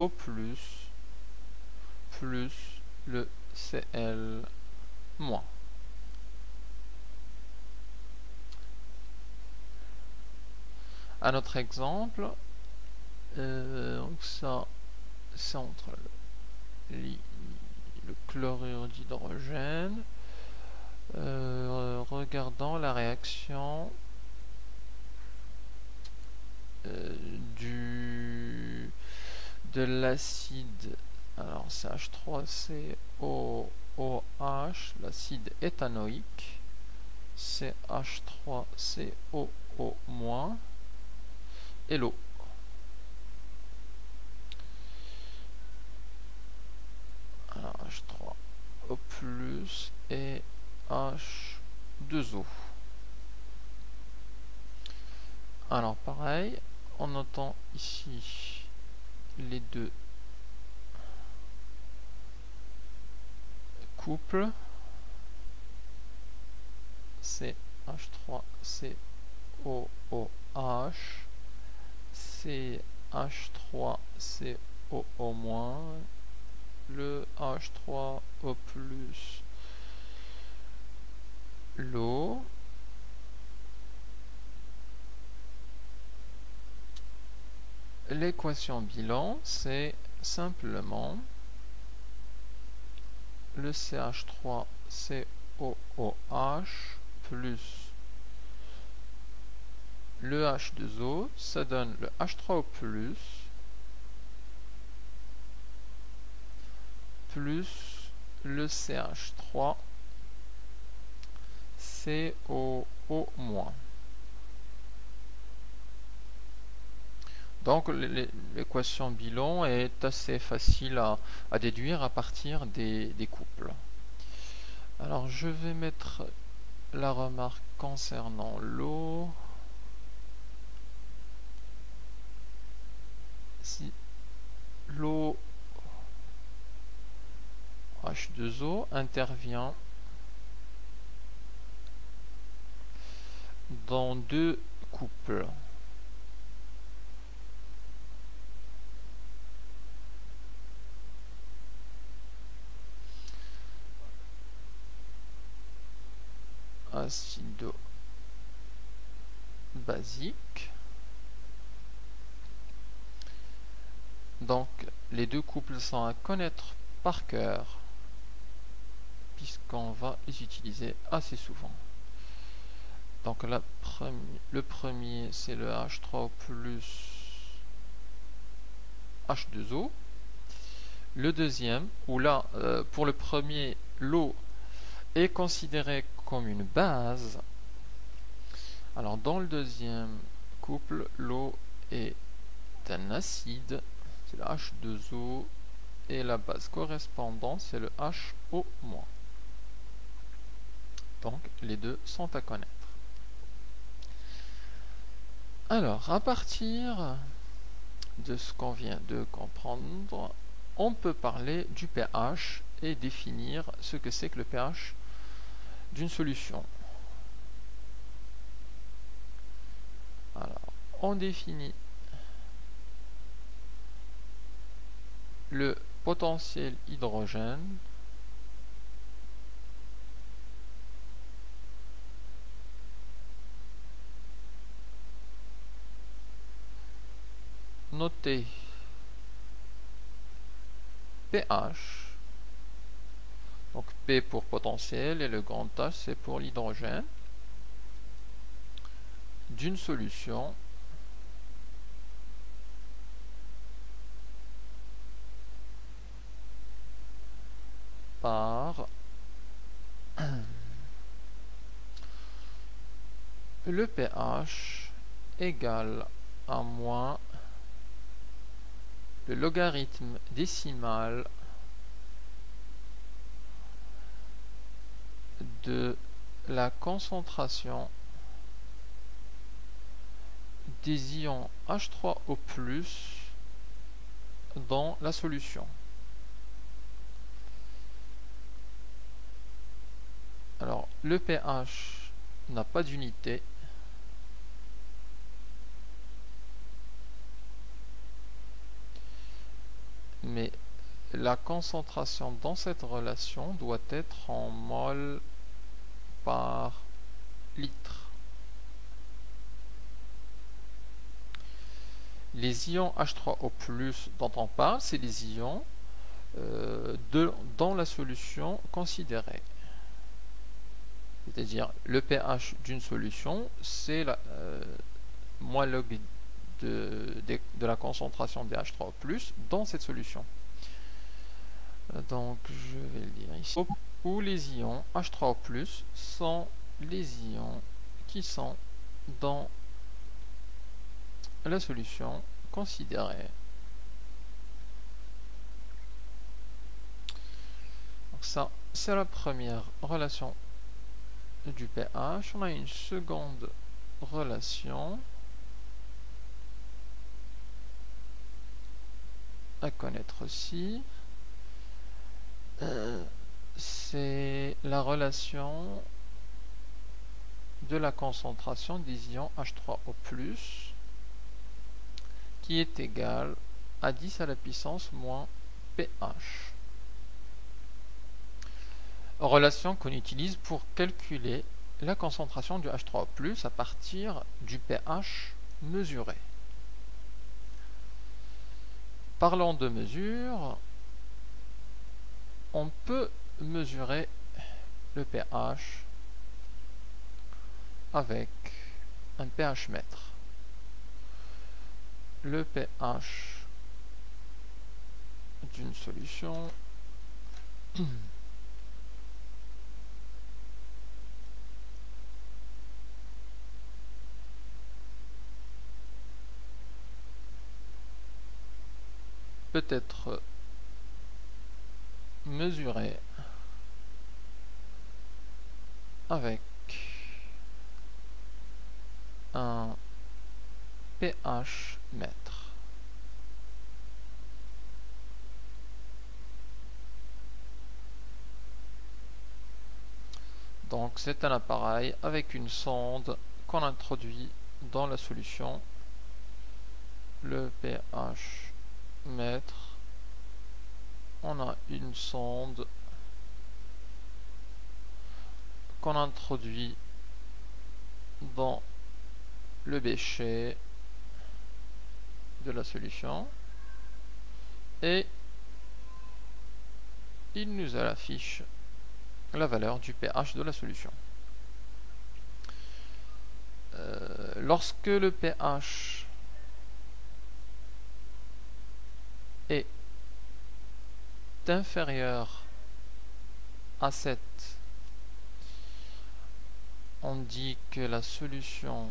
plus le Cl moins. Un autre exemple, donc ça c'est entre le chlorure d'hydrogène. Regardons la réaction de l'acide, alors c'est H3COOH, l'acide éthanoïque, CH3COO- et l'eau. Alors H3O+ et H2O. Alors pareil, on entend ici les deux couples, CH3COOH, CH3COO-, le H3O+, l'eau. L'équation bilan, c'est simplement le CH3COOH plus le H2O, ça donne le H3O+, plus le CH3COO-. Donc l'équation bilan est assez facile à déduire à partir des couples. Alors je vais mettre la remarque concernant l'eau. Si l'eau H2O intervient dans deux couples, acido-basique. Donc les deux couples sont à connaître par cœur, puisqu'on va les utiliser assez souvent. Donc là, le premier c'est le H3O+ H2O. Le deuxième, où là, pour le premier, l'eau est considérée comme une base. Alors dans le deuxième couple, l'eau est un acide, c'est le H2O, et la base correspondante, c'est le HO-. Donc les deux sont à connaître. Alors, à partir de ce qu'on vient de comprendre, on peut parler du pH et définir ce que c'est que le pH d'une solution. Alors, on définit le potentiel hydrogène noté pH, donc P pour potentiel et le grand H c'est pour l'hydrogène, d'une solution par le pH égale à moins le logarithme décimal de la concentration des ions H3O+ dans la solution. Alors, le pH n'a pas d'unité. mais la concentration dans cette relation doit être en mol par litre. Les ions H3O+, dont on parle, c'est les ions dans la solution considérée. C'est-à-dire, le pH d'une solution, c'est moins log de la concentration des H3O+, dans cette solution. Donc, je vais le dire ici. Où les ions H3O+, sont les ions qui sont dans la solution considérée. Donc ça, c'est la première relation du pH. On a une seconde relation à connaître aussi. C'est la relation de la concentration des ions H3O+, qui est égale à 10 à la puissance moins pH. Relation qu'on utilise pour calculer la concentration du H3O+, à partir du pH mesuré. Parlons de mesure, on peut mesurer le pH avec un pH mètre. Le pH d'une solution peut être mesuré avec un pH mètre. Donc c'est un appareil avec une sonde qu'on introduit dans la solution. Le pH mètre, on a une sonde qu'on introduit dans le bécher de la solution et il nous affiche la valeur du pH de la solution. Lorsque le pH est inférieur à 7, on dit que la solution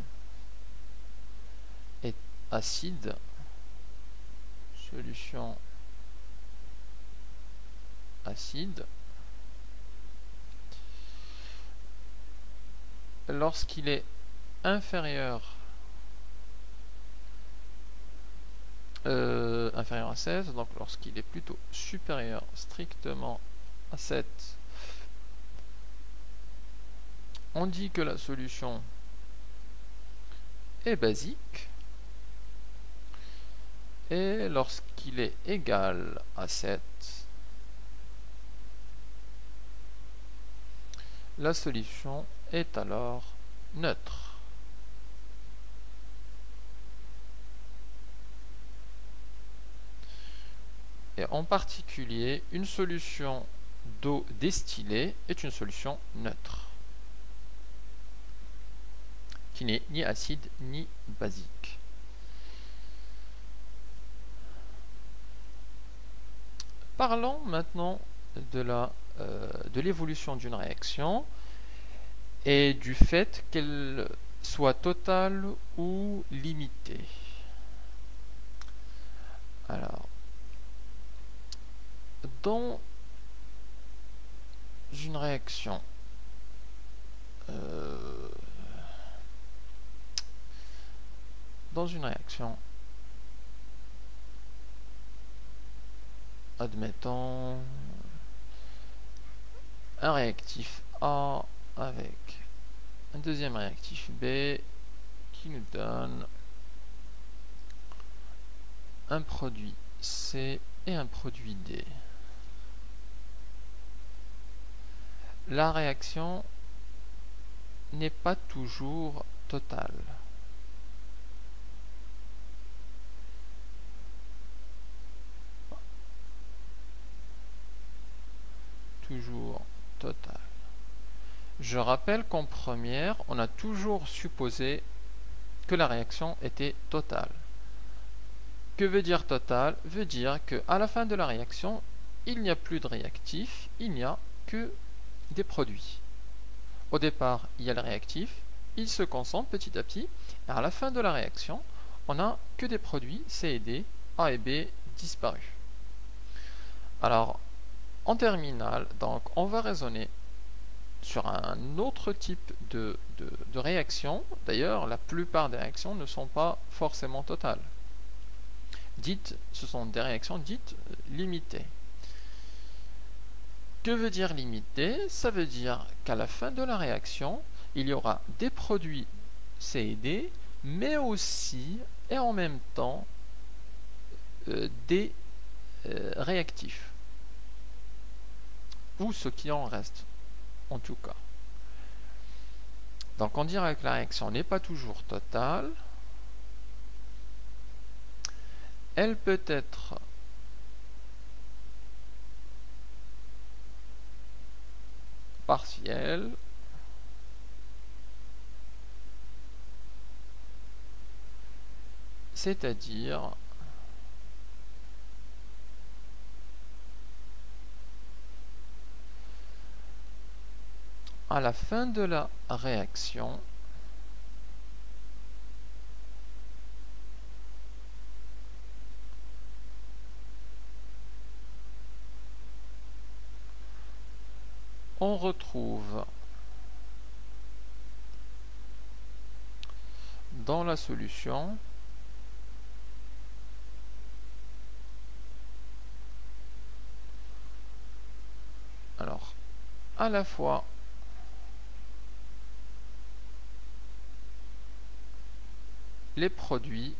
est acide. Solution acide. Lorsqu'il est inférieur à 16, donc lorsqu'il est plutôt supérieur strictement à 7, on dit que la solution est basique. Et lorsqu'il est égal à 7, la solution est alors neutre. Et en particulier, une solution d'eau distillée est une solution neutre, qui n'est ni acide ni basique. Parlons maintenant de l'évolution d'une réaction et du fait qu'elle soit totale ou limitée. Alors, dans une réaction admettons un réactif A avec un deuxième réactif B qui nous donne un produit C et un produit D. La réaction n'est pas toujours totale. Toujours totale. Je rappelle qu'en première, on a toujours supposé que la réaction était totale. Que veut dire totale? Veut dire qu'à la fin de la réaction, il n'y a plus de réactif, il n'y a que des produits. Au départ, il y a le réactif, il se concentre petit à petit, et à la fin de la réaction, on n'a que des produits C et D, A et B disparus. Alors, en terminale, donc, on va raisonner sur un autre type de réaction. D'ailleurs, la plupart des réactions ne sont pas forcément totales. Ce sont des réactions dites limitées. Que veut dire limité? Ça veut dire qu'à la fin de la réaction, il y aura des produits C et D, mais aussi et en même temps des réactifs, ou ce qui en reste, en tout cas. Donc on dirait que la réaction n'est pas toujours totale. Elle peut être partielle, c'est-à-dire à la fin de la réaction, on retrouve dans la solution alors à la fois les produits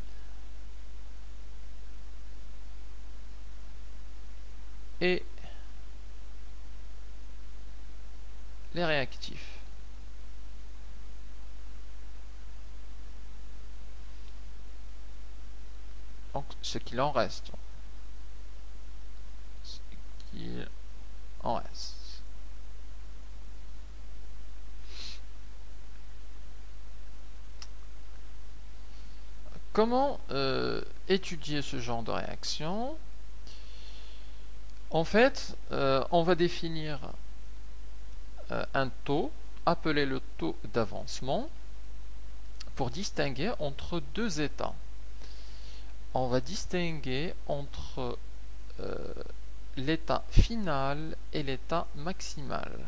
et les réactifs. Donc ce qu'il en reste. Ce qu'il en reste. Comment étudier ce genre de réaction? En fait, on va définir un taux, appelé le taux d'avancement, pour distinguer entre deux états. On va distinguer entre l'état final et l'état maximal.